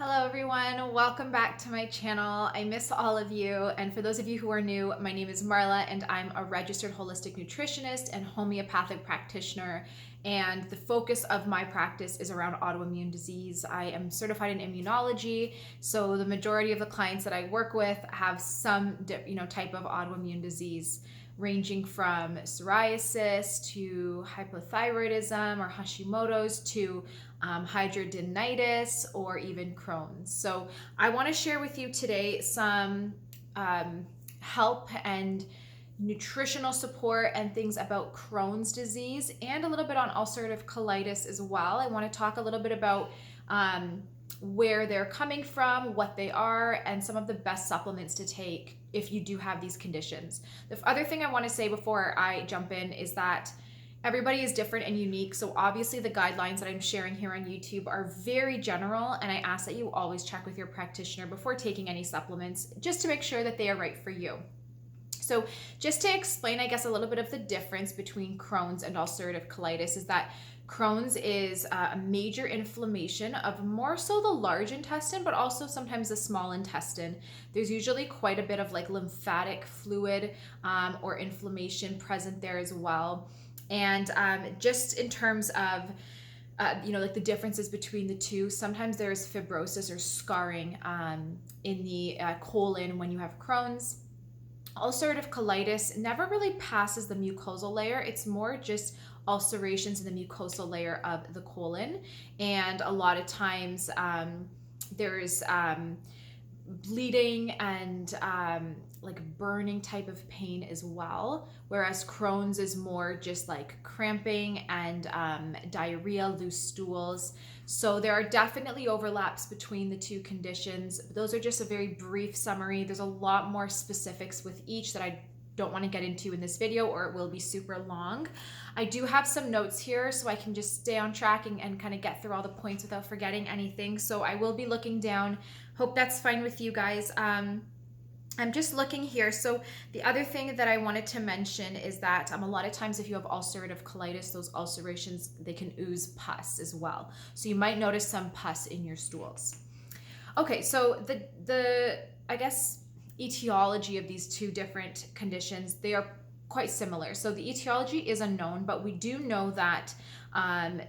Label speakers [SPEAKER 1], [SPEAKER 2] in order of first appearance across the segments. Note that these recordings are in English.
[SPEAKER 1] Hello everyone, welcome back to my channel. I miss all of you, and for those of you who are new, my name is Marla and I'm a registered holistic nutritionist and homeopathic practitioner, and the focus of my practice is around autoimmune disease. I am certified in immunology, so the majority of the clients that I work with have some type of autoimmune disease, ranging from psoriasis to hypothyroidism or Hashimoto's to hidradenitis or even Crohn's. So I want to share with you today some help and nutritional support and things about Crohn's disease and a little bit on ulcerative colitis as well. I want to talk a little bit about where they're coming from, what they are, and some of the best supplements to take if you do have these conditions. The other thing I want to say before I jump in is that everybody is different and unique. So obviously the guidelines that I'm sharing here on YouTube are very general, and I ask that you always check with your practitioner before taking any supplements just to make sure that they are right for you. So just to explain, I guess, a little bit of the difference between Crohn's and ulcerative colitis is that Crohn's is a major inflammation of more so the large intestine, but also sometimes the small intestine. There's usually quite a bit of like lymphatic fluid or inflammation present there as well. And just in terms of like the differences between the two, sometimes there's fibrosis or scarring in the colon when you have Crohn's. Ulcerative colitis never really passes the mucosal layer. It's more just ulcerations in the mucosal layer of the colon, and a lot of times there's bleeding and like burning type of pain as well, whereas Crohn's is more just like cramping and diarrhea, loose stools. So there are definitely overlaps between the two conditions. Those are just a very brief summary. There's a lot more specifics with each that I don't want to get into in this video, or it will be super long. I do have some notes here so I can just stay on track and kind of get through all the points without forgetting anything. So I will be looking down. Hope that's fine with you guys. I'm just looking here. So the other thing that I wanted to mention is that a lot of times if you have ulcerative colitis, those ulcerations, they can ooze pus as well. So you might notice some pus in your stools. Okay, so the I guess etiology of these two different conditions, they are quite similar. So the etiology is unknown, but we do know that a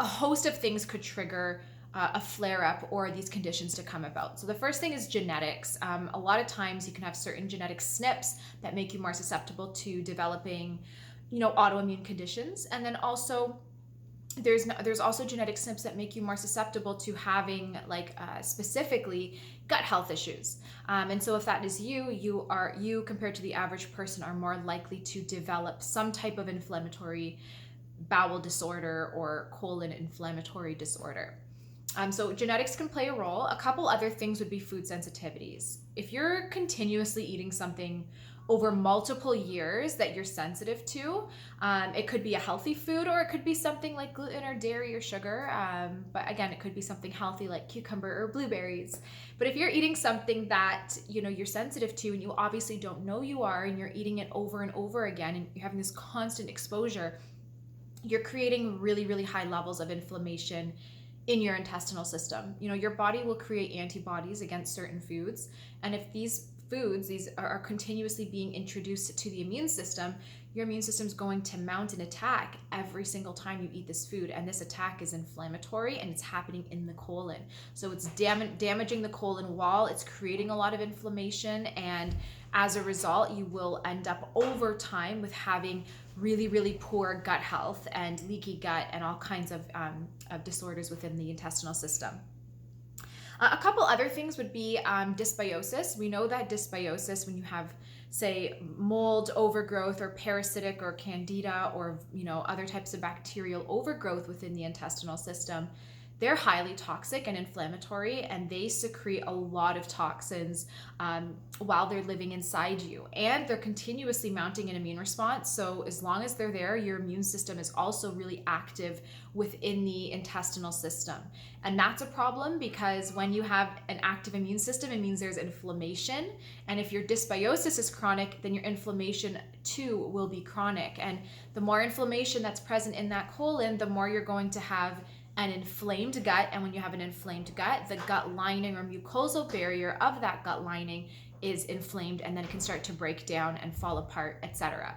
[SPEAKER 1] host of things could trigger a flare-up or these conditions to come about. So the first thing is genetics. A lot of times you can have certain genetic SNPs that make you more susceptible to developing, autoimmune conditions. And then also there's also genetic SNPs that make you more susceptible to having specifically gut health issues. And so if that is you compared to the average person are more likely to develop some type of inflammatory bowel disorder or colon inflammatory disorder. So genetics can play a role. A couple other things would be food sensitivities. If you're continuously eating something over multiple years that you're sensitive to, it could be a healthy food, or it could be something like gluten or dairy or sugar. But again, it could be something healthy like cucumber or blueberries. But if you're eating something that you're sensitive to, and you obviously don't know you are, and you're eating it over and over again, and you're having this constant exposure, you're creating really, really high levels of inflammation in your intestinal system. Your body will create antibodies against certain foods, and if these are continuously being introduced to the immune system, your immune system is going to mount an attack every single time you eat this food, and this attack is inflammatory and it's happening in the colon. So it's damaging the colon wall, it's creating a lot of inflammation, and as a result, you will end up over time with having really, really poor gut health and leaky gut and all kinds of disorders within the intestinal system. A couple other things would be dysbiosis. We know that dysbiosis, when you have, say, mold overgrowth or parasitic or candida or other types of bacterial overgrowth within the intestinal system, they're highly toxic and inflammatory, and they secrete a lot of toxins while they're living inside you, and they're continuously mounting an immune response. So as long as they're there, your immune system is also really active within the intestinal system. And that's a problem, because when you have an active immune system, it means there's inflammation. And if your dysbiosis is chronic, then your inflammation too will be chronic. And the more inflammation that's present in that colon, the more you're going to have an inflamed gut. And when you have an inflamed gut, the gut lining or mucosal barrier of that gut lining is inflamed, and then it can start to break down and fall apart, etc.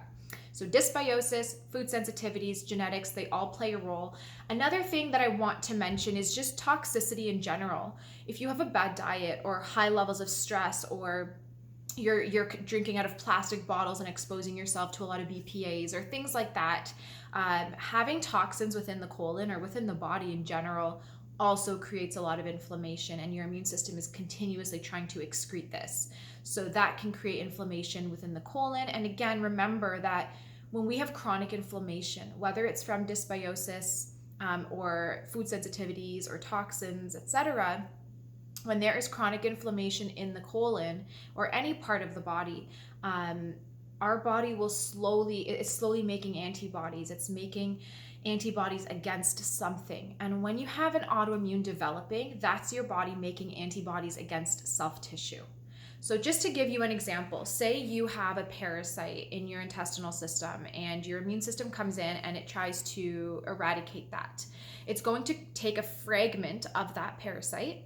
[SPEAKER 1] So dysbiosis, food sensitivities, genetics, they all play a role. Another thing that I want to mention is just toxicity in general. If you have a bad diet or high levels of stress, or you're drinking out of plastic bottles and exposing yourself to a lot of BPAs or things like that, having toxins within the colon or within the body in general also creates a lot of inflammation, and your immune system is continuously trying to excrete this. So that can create inflammation within the colon. And again, remember that when we have chronic inflammation, whether it's from dysbiosis or food sensitivities or toxins, etc., when there is chronic inflammation in the colon or any part of the body, our body will it's slowly making antibodies. It's making antibodies against something. And when you have an autoimmune developing, that's your body making antibodies against self-tissue. So just to give you an example, say you have a parasite in your intestinal system and your immune system comes in and it tries to eradicate that. It's going to take a fragment of that parasite,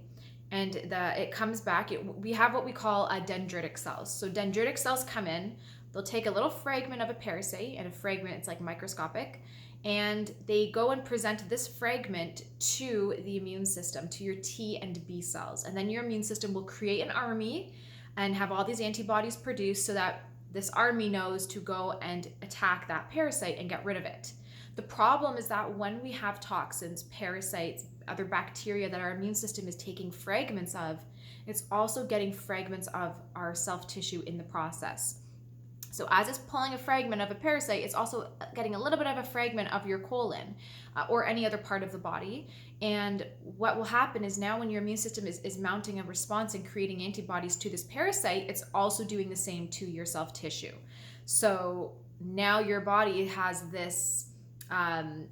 [SPEAKER 1] and it comes back. We have what we call dendritic cells. So dendritic cells come in, they'll take a little fragment of a parasite, and a fragment, it's like microscopic, and they go and present this fragment to the immune system, to your T and B cells. And then your immune system will create an army and have all these antibodies produced so that this army knows to go and attack that parasite and get rid of it. The problem is that when we have toxins, parasites, other bacteria that our immune system is taking fragments of, it's also getting fragments of our self-tissue in the process. So as it's pulling a fragment of a parasite, it's also getting a little bit of a fragment of your colon or any other part of the body. And what will happen is now when your immune system is mounting a response and creating antibodies to this parasite, it's also doing the same to your self-tissue. So now your body has this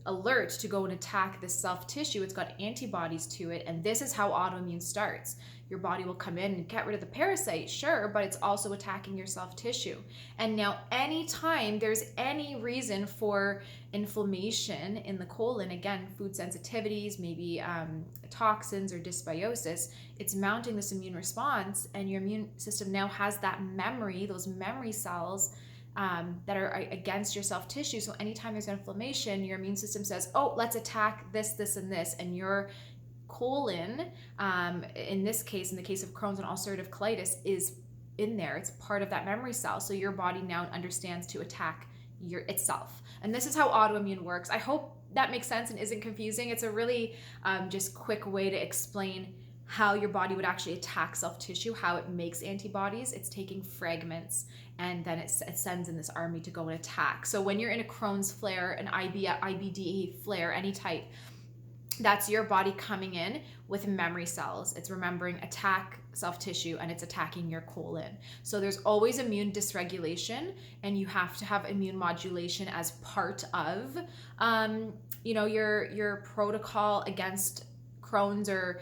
[SPEAKER 1] alert to go and attack this self-tissue. It's got antibodies to it, and this is how autoimmune starts. Your body will come in and get rid of the parasite, sure, but it's also attacking your self-tissue. And now anytime there's any reason for inflammation in the colon, again, food sensitivities, maybe toxins or dysbiosis, it's mounting this immune response, and your immune system now has that memory, those memory cells that are against your self-tissue. So anytime there's inflammation, your immune system says, oh, let's attack this, this, and this. And your colon, in this case, in the case of Chrons and ulcerative colitis, is in there. It's part of that memory cell. So your body now understands to attack itself. And this is how autoimmune works. I hope that makes sense and isn't confusing. It's a really just quick way to explain how your body would actually attack self-tissue, how it makes antibodies. It's taking fragments, and then it sends in this army to go and attack. So when you're in a Crohn's flare, an IBD flare, any type, that's your body coming in with memory cells. It's remembering attack self-tissue, and it's attacking your colon. So there's always immune dysregulation, and you have to have immune modulation as part of your protocol against Crohn's or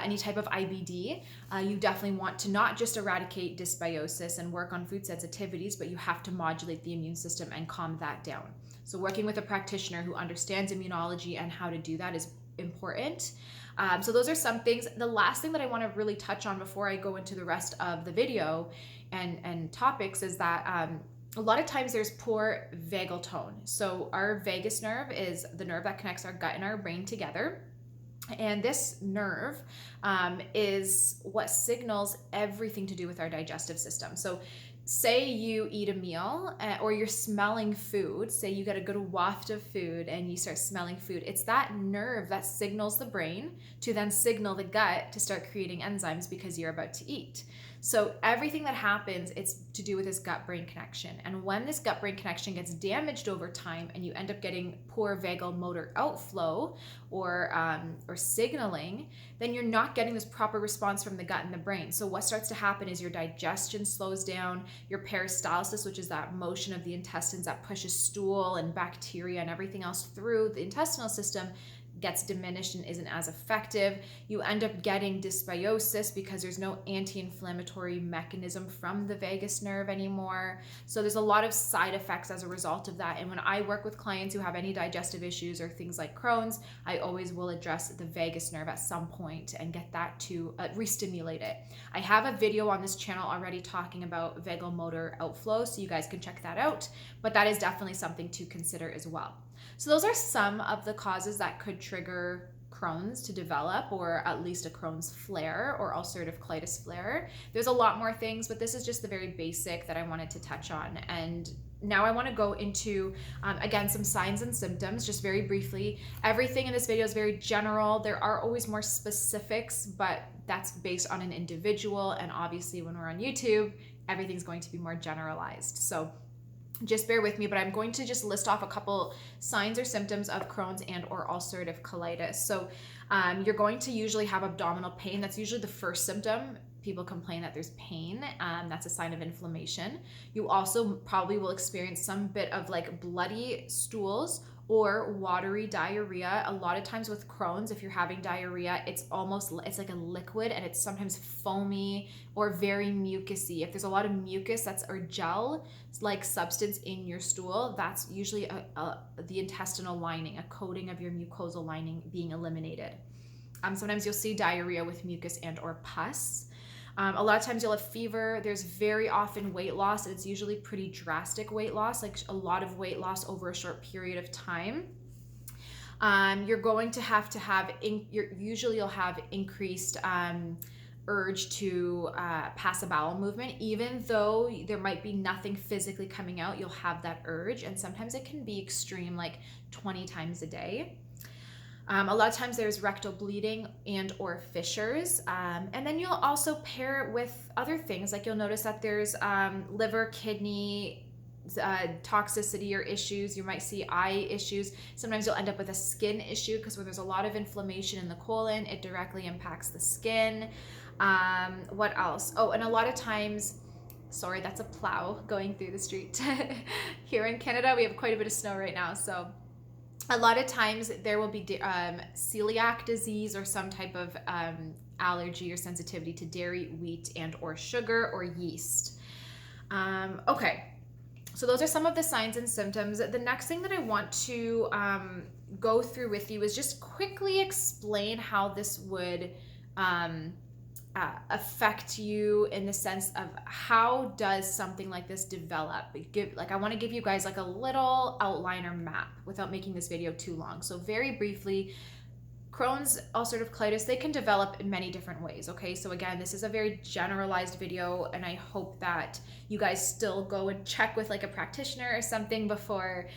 [SPEAKER 1] any type of IBD. You definitely want to not just eradicate dysbiosis and work on food sensitivities, but you have to modulate the immune system and calm that down. So working with a practitioner who understands immunology and how to do that is important. So those are some things. The last thing that I want to really touch on before I go into the rest of the video and topics is that a lot of times there's poor vagal tone. So our vagus nerve is the nerve that connects our gut and our brain together. And this nerve is what signals everything to do with our digestive system. So say you eat a meal or you're smelling food, say you get a good waft of food and you start smelling food. It's that nerve that signals the brain to then signal the gut to start creating enzymes because you're about to eat. So everything that happens, it's to do with this gut-brain connection. And when this gut-brain connection gets damaged over time and you end up getting poor vagal motor outflow or signaling, then you're not getting this proper response from the gut and the brain. So what starts to happen is your digestion slows down, your peristalsis, which is that motion of the intestines that pushes stool and bacteria and everything else through the intestinal system, gets diminished and isn't as effective. You end up getting dysbiosis because there's no anti-inflammatory mechanism from the vagus nerve anymore. So there's a lot of side effects as a result of that. And when I work with clients who have any digestive issues or things like Crohn's, I always will address the vagus nerve at some point and get that to re-stimulate it. I have a video on this channel already talking about vagomotor outflow, so you guys can check that out, but that is definitely something to consider as well. So those are some of the causes that could trigger Crohn's to develop, or at least a Crohn's flare or ulcerative colitis flare. There's a lot more things, but this is just the very basic that I wanted to touch on. And now I want to go into, again, some signs and symptoms, just very briefly. Everything in this video is very general. There are always more specifics, but that's based on an individual. And obviously when we're on YouTube, everything's going to be more generalized. So just bear with me, but I'm going to just list off a couple signs or symptoms of Crohn's and or ulcerative colitis. So you're going to usually have abdominal pain. That's usually the first symptom. People complain that there's pain. That's a sign of inflammation. You also probably will experience some bit of like bloody stools or watery diarrhea. A lot of times with Crohn's, if you're having diarrhea, it's like a liquid, and it's sometimes foamy or very mucousy. If there's a lot of mucus or gel like substance in your stool, that's usually the intestinal lining, a coating of your mucosal lining being eliminated. Sometimes you'll see diarrhea with mucus and or pus. A lot of times you'll have fever. There's very often weight loss, and it's usually pretty drastic weight loss, like a lot of weight loss over a short period of time. You're going to have you'll have increased urge to pass a bowel movement. Even though there might be nothing physically coming out, you'll have that urge, and sometimes it can be extreme, like 20 times a day. A lot of times there's rectal bleeding and or fissures. And then you'll also pair it with other things. Like you'll notice that there's liver, kidney toxicity or issues. You might see eye issues. Sometimes you'll end up with a skin issue because where there's a lot of inflammation in the colon, it directly impacts the skin. What else? Oh, and a lot of times, sorry, that's a plow going through the street. Here in Canada, we have quite a bit of snow right now. So a lot of times there will be celiac disease or some type of allergy or sensitivity to dairy, wheat, and or sugar or yeast. Okay, so those are some of the signs and symptoms. The next thing that I want to go through with you is just quickly explain how this would affect you, in the sense of how does something like this develop. I want to give you guys like a little outline or map without making this video too long. So very briefly, Crohn's ulcerative colitis, they can develop in many different ways. Okay, so again, this is a very generalized video, and I hope that you guys still go and check with like a practitioner or something before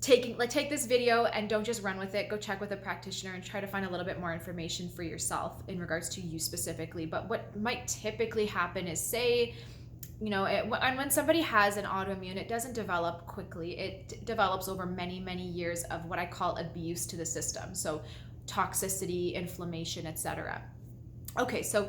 [SPEAKER 1] take this video, and don't just run with it. Go check with a practitioner and try to find a little bit more information for yourself in regards to you specifically. But what might typically happen is, say, when somebody has an autoimmune, it doesn't develop quickly. It develops over many, many years of what I call abuse to the system. So toxicity, inflammation, etc. Okay, so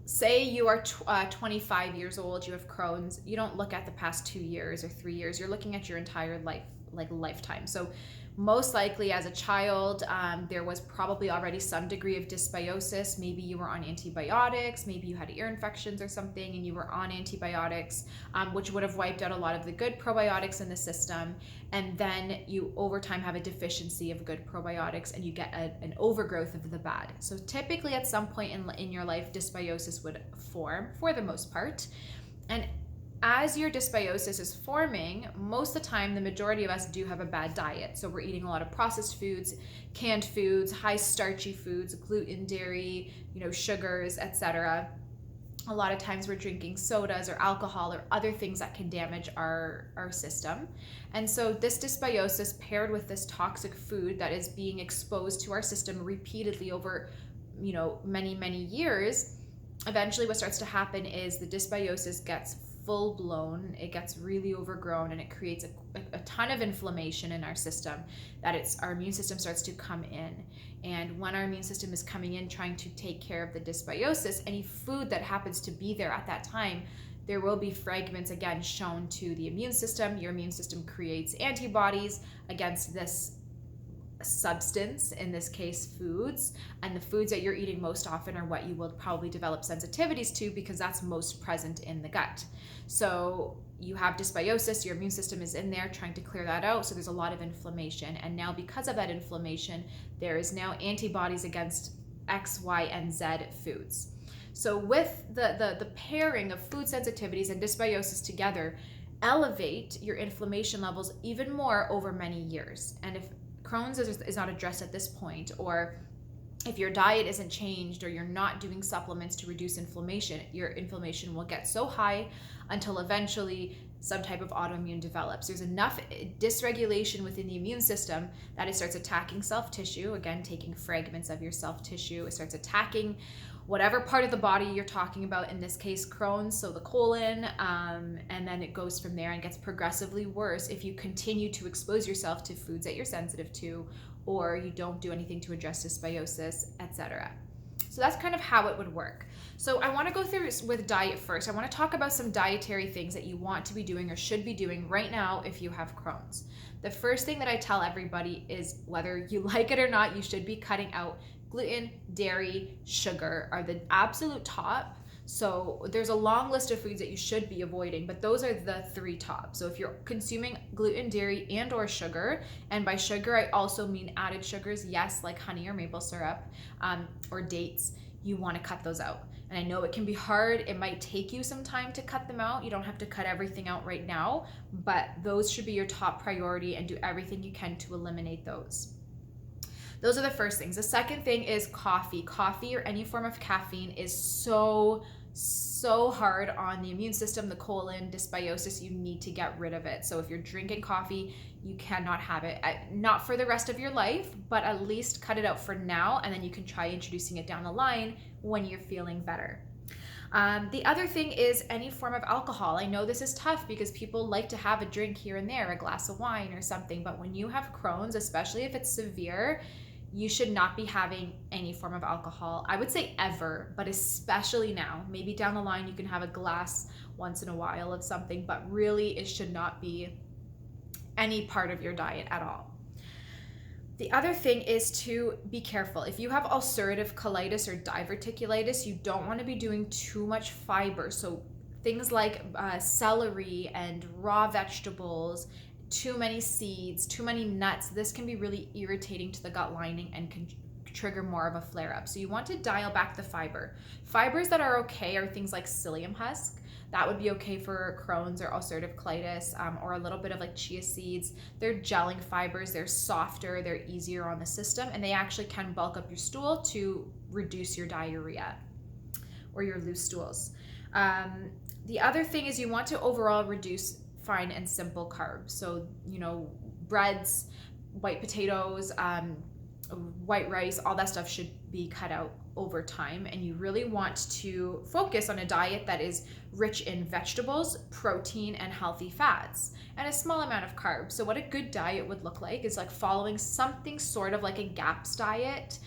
[SPEAKER 1] say you are 25 years old, you have Crohn's. You don't look at the past 2 years or 3 years. You're looking at your entire life, like lifetime. So most likely as a child, there was probably already some degree of dysbiosis. Maybe you were on antibiotics, maybe you had ear infections or something and you were on antibiotics, which would have wiped out a lot of the good probiotics in the system. And then you over time have a deficiency of good probiotics and you get an overgrowth of the bad. So typically at some point in your life, dysbiosis would form for the most part. And as your dysbiosis is forming, most of the time, the majority of us do have a bad diet. So we're eating a lot of processed foods, canned foods, high starchy foods, gluten, dairy, sugars, etc. A lot of times we're drinking sodas or alcohol or other things that can damage our system. And so this dysbiosis paired with this toxic food that is being exposed to our system repeatedly over, many, many years, eventually what starts to happen is the dysbiosis gets full blown, it gets really overgrown, and it creates a ton of inflammation in our system that our immune system starts to come in. And when our immune system is coming in trying to take care of the dysbiosis, any food that happens to be there at that time, there will be fragments again shown to the immune system. Your immune system creates antibodies against this substance, in this case foods, and the foods that you're eating most often are what you will probably develop sensitivities to, because that's most present in the gut. So you have dysbiosis, your immune system is in there trying to clear that out, so there's a lot of inflammation, and now because of that inflammation there is now antibodies against X, Y, and Z foods. So with the pairing of food sensitivities and dysbiosis together elevate your inflammation levels even more over many years. And if Crohn's is not addressed at this point, or if your diet isn't changed, or you're not doing supplements to reduce inflammation, your inflammation will get so high until eventually some type of autoimmune develops. There's enough dysregulation within the immune system that it starts attacking self-tissue, again, taking fragments of your self-tissue. It starts attacking whatever part of the body you're talking about, in this case Crohn's, so the colon, and then it goes from there and gets progressively worse if you continue to expose yourself to foods that you're sensitive to, or you don't do anything to address dysbiosis, etc. So that's kind of how it would work. So I want to go through with diet first. I want to talk about some dietary things that you want to be doing or should be doing right now if you have Crohn's. The first thing that I tell everybody is, whether you like it or not, you should be cutting out gluten, dairy, sugar are the absolute top. So there's a long list of foods that you should be avoiding, but those are the three top. So if you're consuming gluten, dairy, and or sugar, and by sugar I also mean added sugars, yes, like honey or maple syrup, or dates, you want to cut those out. And I know it can be hard. It might take you some time to cut them out. You don't have to cut everything out right now, but those should be your top priority, and do everything you can to eliminate those. Those are the first things. The second thing is coffee. Coffee or any form of caffeine is so hard on the immune system, the colon, dysbiosis. You need to get rid of it. So if you're drinking coffee, you cannot have it. Not for the rest of your life, but at least cut it out for now, and then you can try introducing it down the line when you're feeling better. The other thing is any form of alcohol. I know this is tough because people like to have a drink here and there, a glass of wine or something, but when you have Crohn's, especially if it's severe, you should not be having any form of alcohol. I would say ever, but especially now. Maybe down the line you can have a glass once in a while of something, but really it should not be any part of your diet at all. The other thing is to be careful. If you have ulcerative colitis or diverticulitis, you don't want to be doing too much fiber. So things like celery and raw vegetables, too many seeds, too many nuts, this can be really irritating to the gut lining and can trigger more of a flare-up. So you want to dial back the fiber. Fibers that are okay are things like psyllium husk. That would be okay for Crohn's or ulcerative colitis, or a little bit of like chia seeds. They're gelling fibers, they're softer, they're easier on the system, and they actually can bulk up your stool to reduce your diarrhea or your loose stools. The other thing is you want to overall reduce fine and simple carbs. So, breads, white potatoes, white rice, all that stuff should be cut out over time. And you really want to focus on a diet that is rich in vegetables, protein, and healthy fats, and a small amount of carbs. So what a good diet would look like is like following something sort of like a GAPS diet,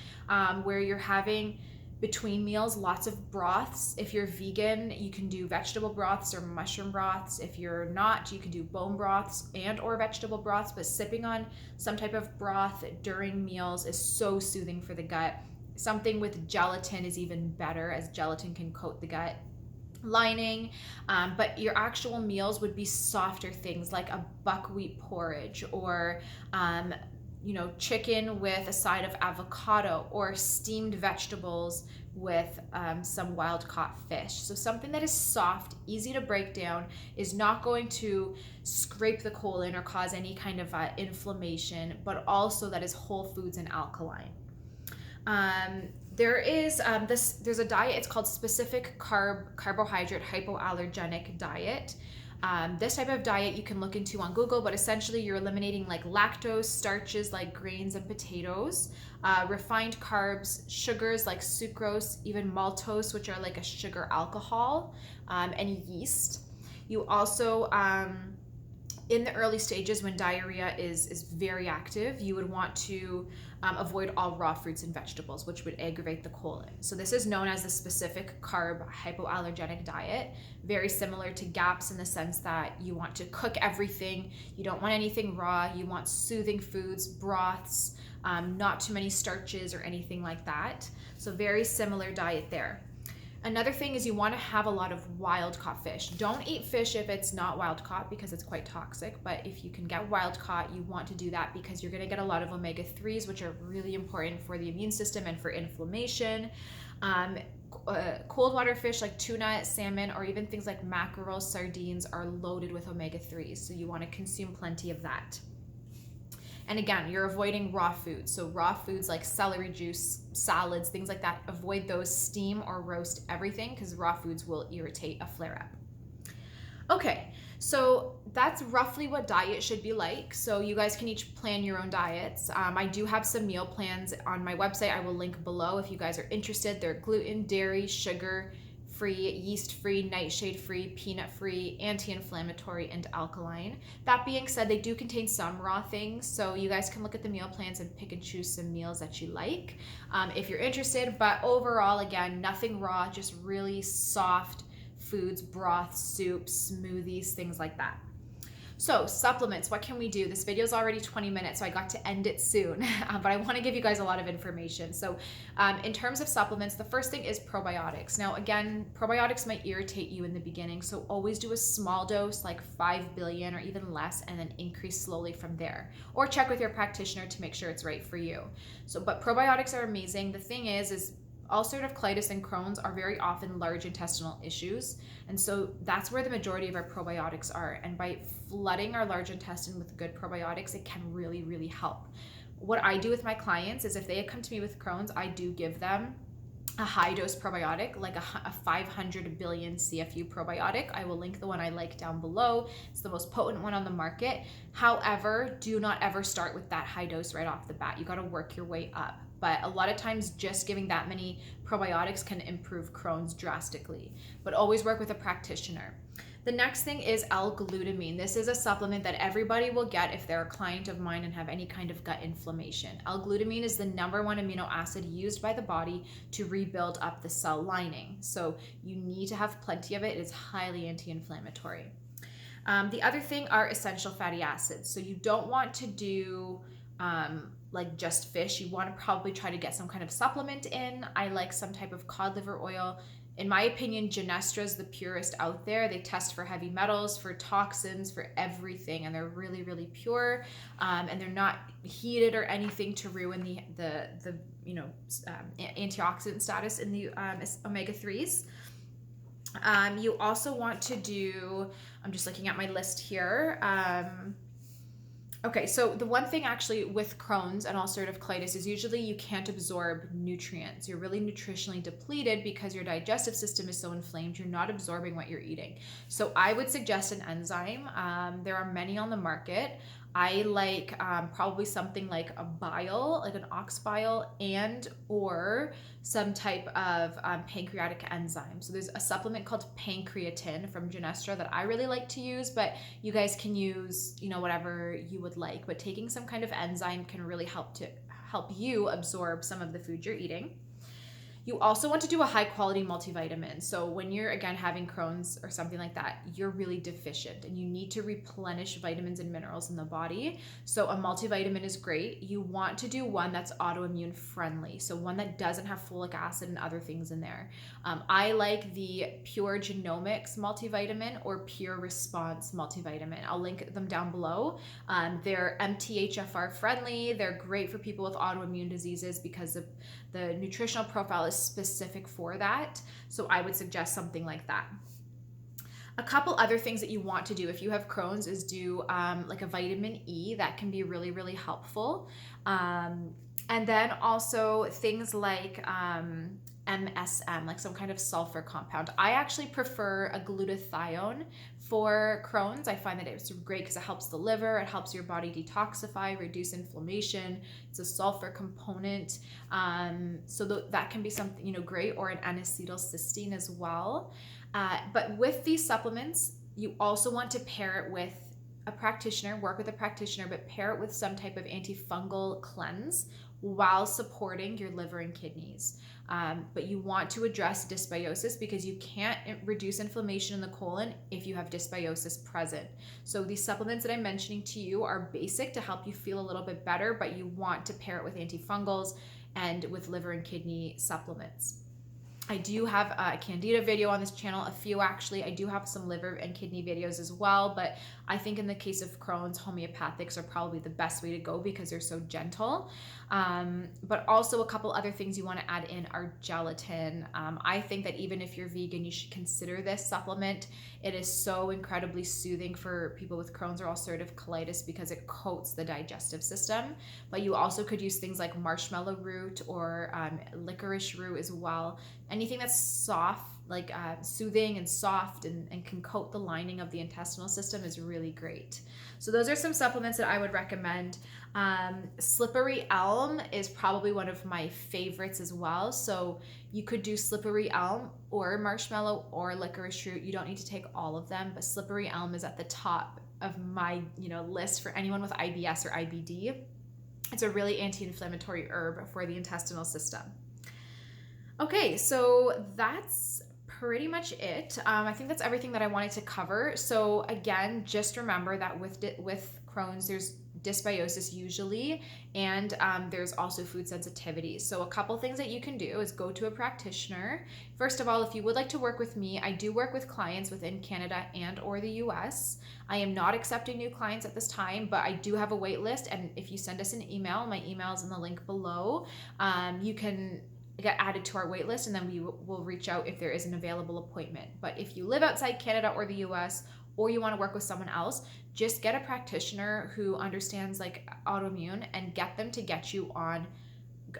[SPEAKER 1] where you're having between meals lots of broths. If you're vegan, you can do vegetable broths or mushroom broths. If you're not, you can do bone broths and or vegetable broths, but sipping on some type of broth during meals is so soothing for the gut. Something with gelatin is even better, as gelatin can coat the gut lining, but your actual meals would be softer things like a buckwheat porridge, or chicken with a side of avocado, or steamed vegetables with some wild caught fish. So something that is soft, easy to break down, is not going to scrape the colon or cause any kind of inflammation, but also that is whole foods and alkaline. There's a diet, it's called specific carbohydrate hypoallergenic diet. This type of diet you can look into on Google, but essentially you're eliminating like lactose, starches like grains and potatoes, refined carbs, sugars like sucrose, even maltose, which are like a sugar alcohol, and yeast. You also in the early stages when diarrhea is very active, you would want to avoid all raw fruits and vegetables, which would aggravate the colon. So this is known as the specific carb hypoallergenic diet, very similar to GAPS in the sense that you want to cook everything, you don't want anything raw, you want soothing foods, broths, not too many starches or anything like that. So very similar diet there. Another thing is you want to have a lot of wild caught fish. Don't eat fish if it's not wild caught because it's quite toxic, but if you can get wild caught, you want to do that because you're going to get a lot of omega-3s, which are really important for the immune system and for inflammation. Cold water fish like tuna, salmon, or even things like mackerel, sardines are loaded with omega-3s, so you want to consume plenty of that. And again, you're avoiding raw foods. So raw foods like celery juice, salads, things like that, avoid those, steam or roast everything because raw foods will irritate a flare-up. Okay, so that's roughly what diet should be like. So you guys can each plan your own diets. I do have some meal plans on my website. I will link below if you guys are interested. They're gluten, dairy, sugar, free, yeast-free, nightshade-free, peanut-free, anti-inflammatory, and alkaline. That being said, they do contain some raw things, so you guys can look at the meal plans and pick and choose some meals that you like if you're interested. But overall, again, nothing raw, just really soft foods, broths, soups, smoothies, things like that. So supplements, what can we do? This video is already 20 minutes, so I got to end it soon, but I want to give you guys a lot of information. So in terms of supplements, the first thing is probiotics. Now, again, probiotics might irritate you in the beginning, so always do a small dose, like 5 billion or even less, and then increase slowly from there. Or check with your practitioner to make sure it's right for you. So, but probiotics are amazing. The thing is ulcerative colitis and Crohn's are very often large intestinal issues. And so that's where the majority of our probiotics are. And by flooding our large intestine with good probiotics, it can really, really help. What I do with my clients is if they come to me with Crohn's, I do give them a high dose probiotic, like a 500 billion CFU probiotic. I will link the one I like down below. It's the most potent one on the market. However, do not ever start with that high dose right off the bat. You got to work your way up. But a lot of times just giving that many probiotics can improve Crohn's drastically. But always work with a practitioner. The next thing is L-glutamine. This is a supplement that everybody will get if they're a client of mine and have any kind of gut inflammation. L-glutamine is the #1 amino acid used by the body to rebuild up the cell lining. So you need to have plenty of it. It is highly anti-inflammatory. The other thing are essential fatty acids. So you don't want to do like just fish. You want to probably try to get some kind of supplement in. I like some type of cod liver oil. In my opinion, Genestra is the purest out there. They test for heavy metals, for toxins, for everything, and they're really, really pure. And they're not heated or anything to ruin the antioxidant status in the omega-3s. You also want to do, I'm just looking at my list here. Okay, so the one thing actually with Crohn's and ulcerative colitis is usually you can't absorb nutrients. You're really nutritionally depleted because your digestive system is so inflamed, you're not absorbing what you're eating. So I would suggest an enzyme. There are many on the market. I like probably something like a bile, like an ox bile, and or some type of pancreatic enzyme. So there's a supplement called pancreatin from Genestra that I really like to use, but you guys can use, whatever you would like. But taking some kind of enzyme can really help you absorb some of the food you're eating. You also want to do a high quality multivitamin. So when you're, again, having Crohn's or something like that, you're really deficient and you need to replenish vitamins and minerals in the body. So a multivitamin is great. You want to do one that's autoimmune friendly. So one that doesn't have folic acid and other things in there. I like the Pure Genomics multivitamin or Pure Response multivitamin. I'll link them down below. They're MTHFR friendly. They're great for people with autoimmune diseases because of the nutritional profile is specific for that. So I would suggest something like that. A couple other things that you want to do if you have Crohn's is do like a vitamin E. That can be really, really helpful. And then also things like MSM, like some kind of sulfur compound. I actually prefer a glutathione for Crohn's. I find that it's great because it helps the liver, it helps your body detoxify, reduce inflammation. It's a sulfur component. So that can be something, great, or an N-acetylcysteine as well. But with these supplements, you also want to pair it with a practitioner, work with a practitioner, but pair it with some type of antifungal cleanse while supporting your liver and kidneys. But you want to address dysbiosis because you can't reduce inflammation in the colon if you have dysbiosis present. So these supplements that I'm mentioning to you are basic to help you feel a little bit better, but you want to pair it with antifungals and with liver and kidney supplements. I do have a candida video on this channel, a few actually. I do have some liver and kidney videos as well, but I think in the case of Crohn's, homeopathics are probably the best way to go because they're so gentle. But also a couple other things you want to add in are gelatin. I think that even if you're vegan, you should consider this supplement. It is so incredibly soothing for people with Crohn's or ulcerative colitis because it coats the digestive system. But you also could use things like marshmallow root or licorice root as well. Anything that's soft, like soothing and soft and can coat the lining of the intestinal system is really great. So those are some supplements that I would recommend. Slippery elm is probably one of my favorites as well. So you could do slippery elm or marshmallow or licorice root. You don't need to take all of them, but slippery elm is at the top of my list for anyone with IBS or IBD. It's a really anti-inflammatory herb for the intestinal system. Okay, so that's pretty much it. I think that's everything that I wanted to cover. So again, just remember that with Crohn's, there's dysbiosis usually, and there's also food sensitivity. So a couple things that you can do is go to a practitioner. First of all, if you would like to work with me, I do work with clients within Canada and or the US. I am not accepting new clients at this time, but I do have a wait list, and if you send us an email, my email is in the link below, you can get added to our wait list, and then we will reach out if there is an available appointment. But if you live outside Canada or the US, or you want to work with someone else, just get a practitioner who understands like autoimmune and get them to get you on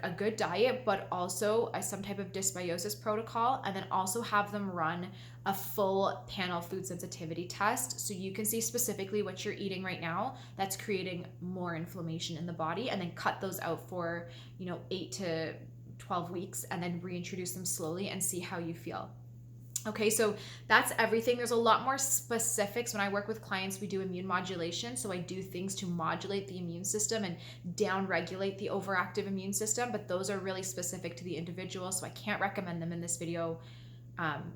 [SPEAKER 1] a good diet, but also some type of dysbiosis protocol, and then also have them run a full panel food sensitivity test so you can see specifically what you're eating right now that's creating more inflammation in the body, and then cut those out for 8 to 12 weeks and then reintroduce them slowly and see how you feel. Okay, so that's everything. There's a lot more specifics. When I work with clients, we do immune modulation. So I do things to modulate the immune system and down-regulate the overactive immune system, but those are really specific to the individual. So I can't recommend them in this video,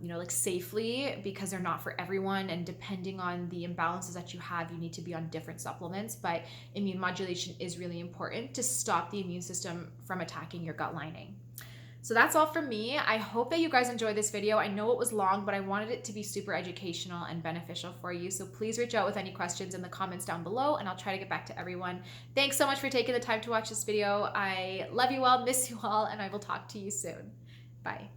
[SPEAKER 1] like safely, because they're not for everyone. And depending on the imbalances that you have, you need to be on different supplements. But immune modulation is really important to stop the immune system from attacking your gut lining. So that's all from me. I hope that you guys enjoyed this video. I know it was long, but I wanted it to be super educational and beneficial for you. So please reach out with any questions in the comments down below, and I'll try to get back to everyone. Thanks so much for taking the time to watch this video. I love you all, miss you all, and I will talk to you soon. Bye.